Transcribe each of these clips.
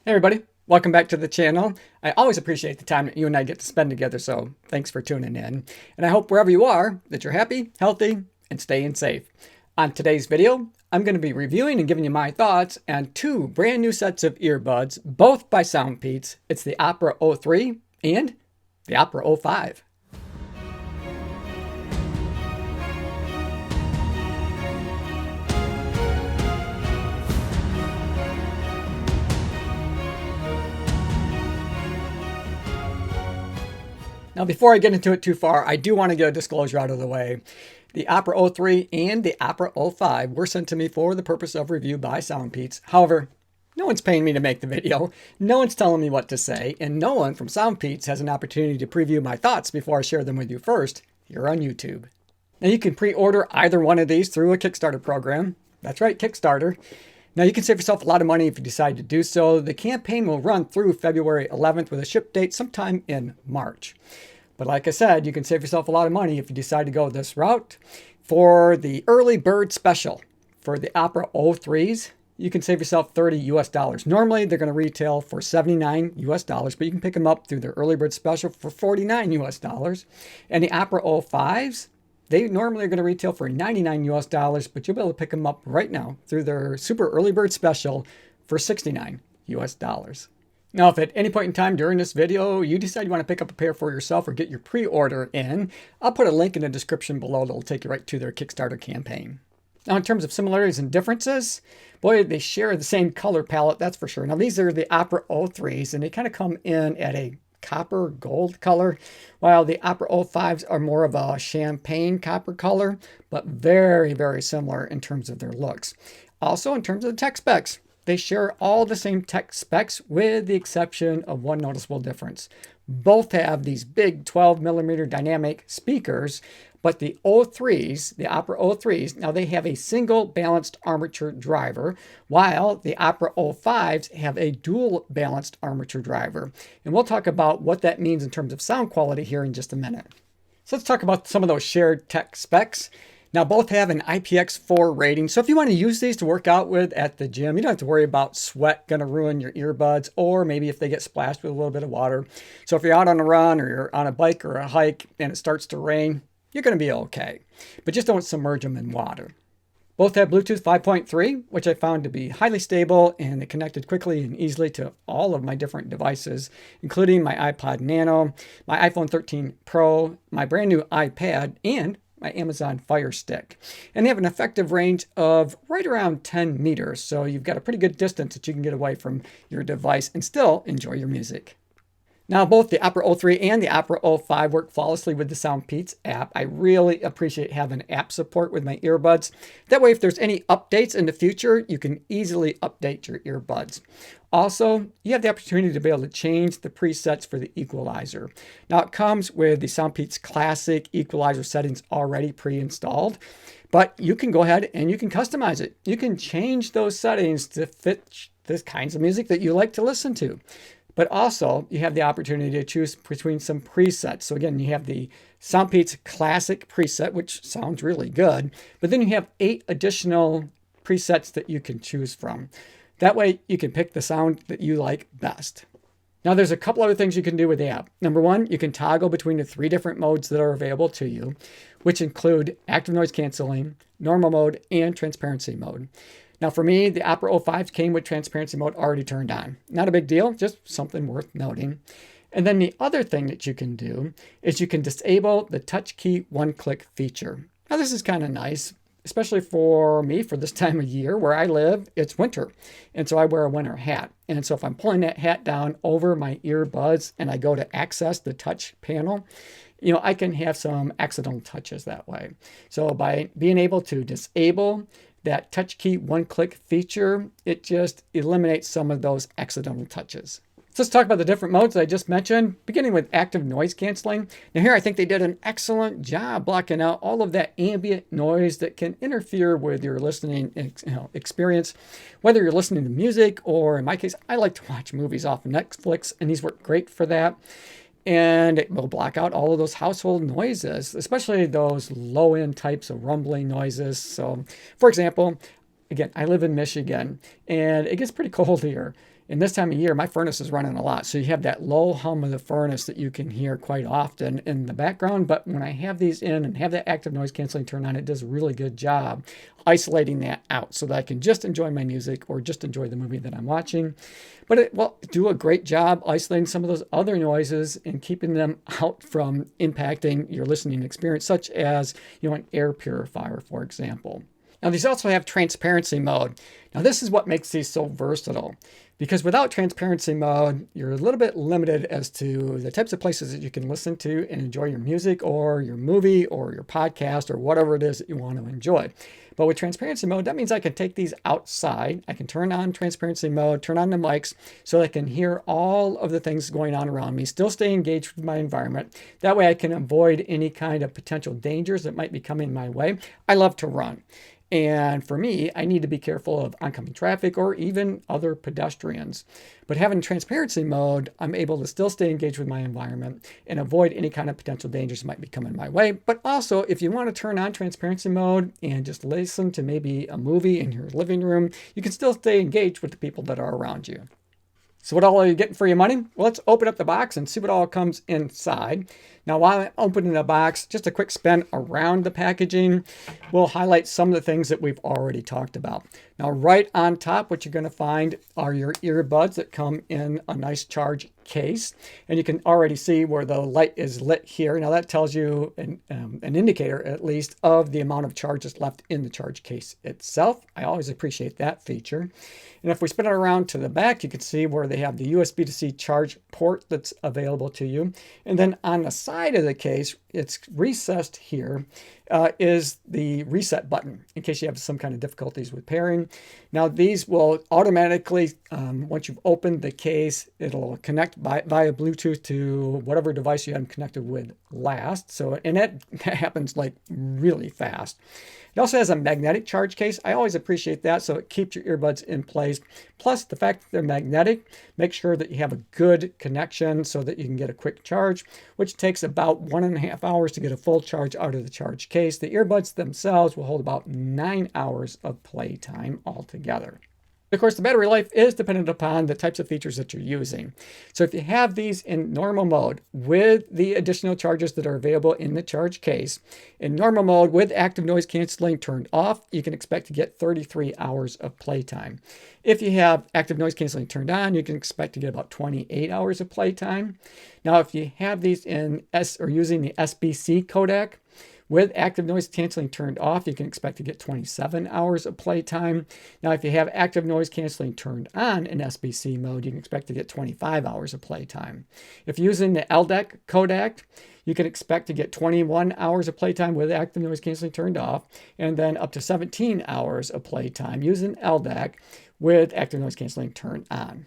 Hey everybody, welcome back to the channel. I always appreciate the time that you and I get to spend together, so thanks for tuning in. And I hope wherever you are, that you're happy, healthy, and staying safe. On today's video, I'm going to be reviewing and giving you my thoughts on two brand new sets of earbuds, both by Soundpeats. It's the Opera 03 and the Opera 05. Now, before I get into it too far, I do want to get a disclosure out of the way. The Opera 03 and the Opera 05 were sent to me for the purpose of review by Soundpeats. However, no one's paying me to make the video, no one's telling me what to say, and no one from Soundpeats has an opportunity to preview my thoughts before I share them with you first here on YouTube. Now, you can pre-order either one of these through a Kickstarter program. That's right, Kickstarter. Now, you can save yourself a lot of money if you decide to do so. The campaign will run through February 11th with a ship date sometime in March. But like I said, you can save yourself a lot of money if you decide to go this route. For the early bird special for the Opera 03s, you can save yourself $30 US. Normally, they're going to retail for $79 US, but you can pick them up through their early bird special for $49 US. And the Opera 05s, they normally are going to retail for $99 US, but you'll be able to pick them up right now through their super early bird special for $69 US. Now, if at any point in time during this video you decide you want to pick up a pair for yourself or get your pre-order in, I'll put a link in the description below that will take you right to their Kickstarter campaign. Now, in terms of similarities and differences, boy, they share the same color palette, that's for sure. Now, these are the Opera 03s, and they kind of come in at a copper gold color, while the Opera 05s are more of a champagne copper color, but very, very similar in terms of their looks. Also, in terms of the tech specs, they share all the same tech specs with the exception of one noticeable difference. Both have these big 12mm dynamic speakers, but the 03s, the Opera 03s, now they have a single balanced armature driver, while the Opera 05s have a dual balanced armature driver. And we'll talk about what that means in terms of sound quality here in just a minute. So let's talk about some of those shared tech specs. Now, both have an IPX4 rating, so if you want to use these to work out with at the gym, you don't have to worry about sweat going to ruin your earbuds, or maybe if they get splashed with a little bit of water. So if you're out on a run or you're on a bike or a hike and it starts to rain, you're going to be okay. But just don't submerge them in water. Both have Bluetooth 5.3, which I found to be highly stable, and it connected quickly and easily to all of my different devices, including my iPod Nano, my iPhone 13 Pro, my brand new iPad, and my Amazon Fire Stick. And they have an effective range of right around 10 meters, so you've got a pretty good distance that you can get away from your device and still enjoy your music. Now, both the Opera 03 and the Opera 05 work flawlessly with the Soundpeats app. I really appreciate having app support with my earbuds. That way, if there's any updates in the future, you can easily update your earbuds. Also, you have the opportunity to be able to change the presets for the equalizer. Now, it comes with the Soundpeats Classic equalizer settings already pre-installed, but you can go ahead and you can customize it. You can change those settings to fit the kinds of music that you like to listen to. But also, you have the opportunity to choose between some presets. So again, you have the Soundpeats Classic preset, which sounds really good. But then you have 8 additional presets that you can choose from. That way, you can pick the sound that you like best. Now, there's a couple other things you can do with the app. Number one, you can toggle between the 3 different modes that are available to you, which include active noise canceling, normal mode, and transparency mode. Now, for me, the Opera 05s came with transparency mode already turned on. Not a big deal, just something worth noting. And then the other thing that you can do is you can disable the touch key one-click feature. Now, this is kind of nice, especially for me for this time of year where I live. It's winter, and so I wear a winter hat. And so if I'm pulling that hat down over my earbuds and I go to access the touch panel, I can have some accidental touches that way. So by being able to disable that touch key one-click feature, it just eliminates some of those accidental touches. So let's talk about the different modes that I just mentioned, beginning with active noise canceling. Now here, I think they did an excellent job blocking out all of that ambient noise that can interfere with your listening experience, whether you're listening to music or, in my case, I like to watch movies off of Netflix, and these work great for that. And it will block out all of those household noises, especially those low-end types of rumbling noises. So, for example, again, I live in Michigan, and it gets pretty cold here. And this time of year, my furnace is running a lot. So you have that low hum of the furnace that you can hear quite often in the background. But when I have these in and have that active noise canceling turned on, it does a really good job isolating that out so that I can just enjoy my music or just enjoy the movie that I'm watching. But it will do a great job isolating some of those other noises and keeping them out from impacting your listening experience, such as, an air purifier, for example. Now, these also have transparency mode. Now, this is what makes these so versatile, because without transparency mode, you're a little bit limited as to the types of places that you can listen to and enjoy your music or your movie or your podcast or whatever it is that you want to enjoy. But with transparency mode, that means I can take these outside. I can turn on transparency mode, turn on the mics so I can hear all of the things going on around me, still stay engaged with my environment. That way I can avoid any kind of potential dangers that might be coming my way. I love to run. And for me, I need to be careful of oncoming traffic or even other pedestrians. But having transparency mode, I'm able to still stay engaged with my environment and avoid any kind of potential dangers that might be coming my way. But also, if you want to turn on transparency mode and just listen to maybe a movie in your living room, you can still stay engaged with the people that are around you. So what all are you getting for your money? Well, let's open up the box and see what all comes inside. Now, while I'm opening the box, just a quick spin around the packaging. We'll highlight some of the things that we've already talked about. Now, right on top, what you're going to find are your earbuds that come in a nice charge case. And you can already see where the light is lit here. Now, that tells you an indicator, at least, of the amount of charge that's left in the charge case itself. I always appreciate that feature. And if we spin it around to the back, you can see where they have the USB-C charge port that's available to you. And then on the side of the case, it's recessed here, is the reset button in case you have some kind of difficulties with pairing. Now, these will automatically, once you've opened the case, it'll connect via Bluetooth to whatever device you had them connected with last. So, and that happens like really fast. It also has a magnetic charge case. I always appreciate that, so it keeps your earbuds in place. Plus, the fact that they're magnetic, make sure that you have a good connection so that you can get a quick charge, which takes about 1.5 hours to get a full charge out of the charge case. The earbuds themselves will hold about 9 hours of playtime altogether. Of course, the battery life is dependent upon the types of features that you're using. So if you have these in normal mode with the additional charges that are available in the charge case, in normal mode with active noise canceling turned off, you can expect to get 33 hours of playtime. If you have active noise canceling turned on, you can expect to get about 28 hours of playtime. Now, if you have these in using the SBC codec, with active noise canceling turned off, you can expect to get 27 hours of playtime. Now, if you have active noise canceling turned on in SBC mode, you can expect to get 25 hours of playtime. If you're using the LDAC codec, you can expect to get 21 hours of playtime with active noise canceling turned off, and then up to 17 hours of playtime using LDAC with active noise canceling turned on.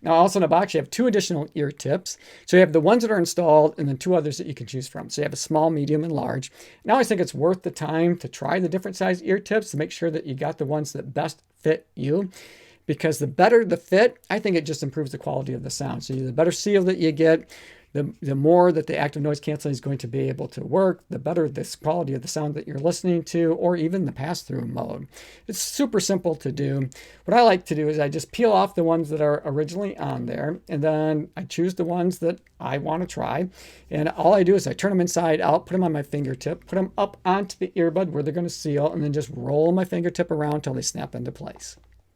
Now, also in the box, you have 2 additional ear tips. So you have the ones that are installed and then 2 others that you can choose from. So you have a small, medium, and large. And I always think it's worth the time to try the different size ear tips to make sure that you got the ones that best fit you. Because the better the fit, I think it just improves the quality of the sound. So the better seal that you get, the more that the active noise canceling is going to be able to work, the better this quality of the sound that you're listening to, or even the pass-through mode. It's super simple to do. What I like to do is I just peel off the ones that are originally on there, and then I choose the ones that I want to try. And all I do is I turn them inside out, put them on my fingertip, put them up onto the earbud where they're going to seal, and then just roll my fingertip around until they snap into place.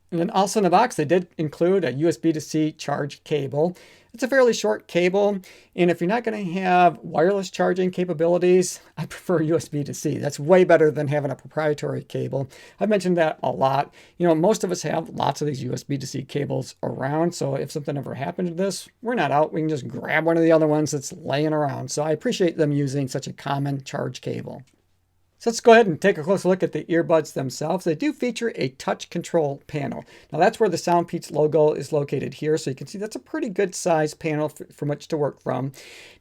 And then also in the box, they did include a USB-C charge cable. It's a fairly short cable, and if you're not going to have wireless charging capabilities, I prefer USB-C. That's way better than having a proprietary cable. I've mentioned that a lot. Most of us have lots of these USB-C cables around, so if something ever happened to this, we're not out. We can just grab one of the other ones that's laying around. So I appreciate them using such a common charge cable. So let's go ahead and take a closer look at the earbuds themselves. They do feature a touch control panel. Now that's where the Soundpeats logo is located here. So you can see that's a pretty good size panel from which to work from.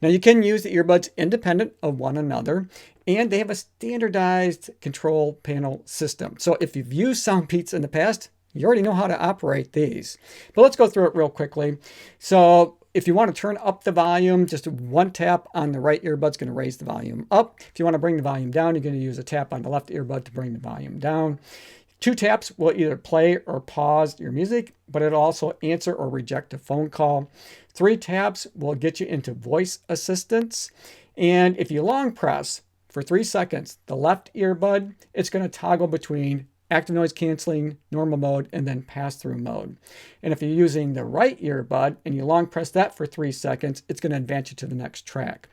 Now you can use the earbuds independent of one another, and they have a standardized control panel system. So if you've used Soundpeats in the past, you already know how to operate these. But let's go through it real quickly. So if you want to turn up the volume, just one tap on the right earbud is going to raise the volume up. If you want to bring the volume down, you're going to use a tap on the left earbud to bring the volume down. 2 taps will either play or pause your music, but it'll also answer or reject a phone call. 3 taps will get you into voice assistance. And if you long press for 3 seconds the left earbud, it's going to toggle between active noise canceling, normal mode, and then pass-through mode. And if you're using the right earbud and you long press that for 3 seconds, it's going to advance you to the next track.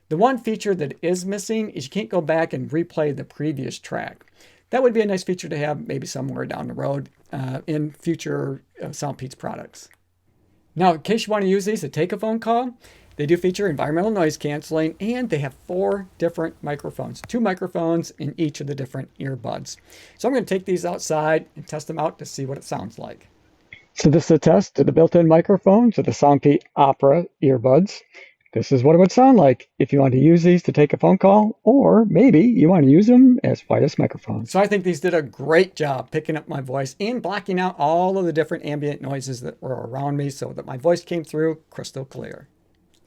The one feature that is missing is you can't go back and replay the previous track. That would be a nice feature to have maybe somewhere down the road in future Soundpeats products. Now, in case you want to use these to take a phone call, they do feature environmental noise canceling, and they have 4 different microphones, 2 microphones in each of the different earbuds. So I'm going to take these outside and test them out to see what it sounds like. So this is a test of the built-in microphones of the Soundpeats Opera earbuds. This is what it would sound like if you want to use these to take a phone call, or maybe you want to use them as wireless microphones. So I think these did a great job picking up my voice and blocking out all of the different ambient noises that were around me so that my voice came through crystal clear.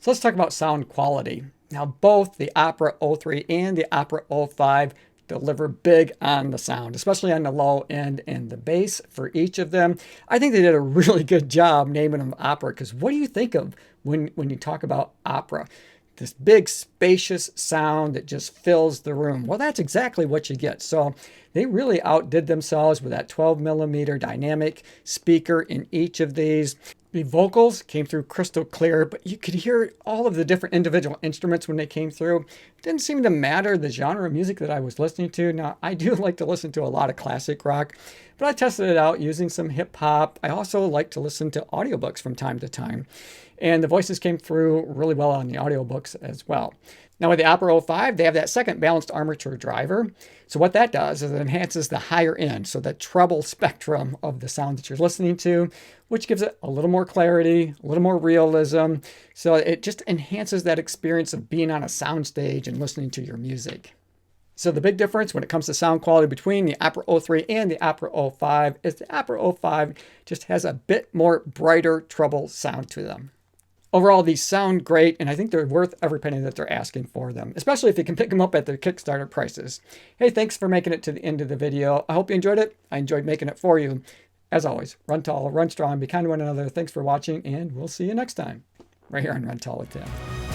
So let's talk about sound quality. Now, both the Opera 03 and the Opera 05 deliver big on the sound, especially on the low end and the bass for each of them. I think they did a really good job naming them Opera, because what do you think of when you talk about opera? This big spacious sound that just fills the room. Well, that's exactly what you get. So they really outdid themselves with that 12mm dynamic speaker in each of these. The vocals came through crystal clear, but you could hear all of the different individual instruments when they came through. It didn't seem to matter the genre of music that I was listening to. Now, I do like to listen to a lot of classic rock, but I tested it out using some hip hop. I also like to listen to audiobooks from time to time, and the voices came through really well on the audiobooks as well. Now with the Opera 05, they have that second balanced armature driver. So what that does is it enhances the higher end, so the treble spectrum of the sound that you're listening to, which gives it a little more clarity, a little more realism. So it just enhances that experience of being on a soundstage and listening to your music. So the big difference when it comes to sound quality between the Opera 03 and the Opera 05 is the Opera 05 just has a bit more brighter treble sound to them. Overall, these sound great, and I think they're worth every penny that they're asking for them, especially if you can pick them up at their Kickstarter prices. Hey, thanks for making it to the end of the video. I hope you enjoyed it. I enjoyed making it for you. As always, run tall, run strong, be kind to one another. Thanks for watching, and we'll see you next time right here on Run Tall with Tim.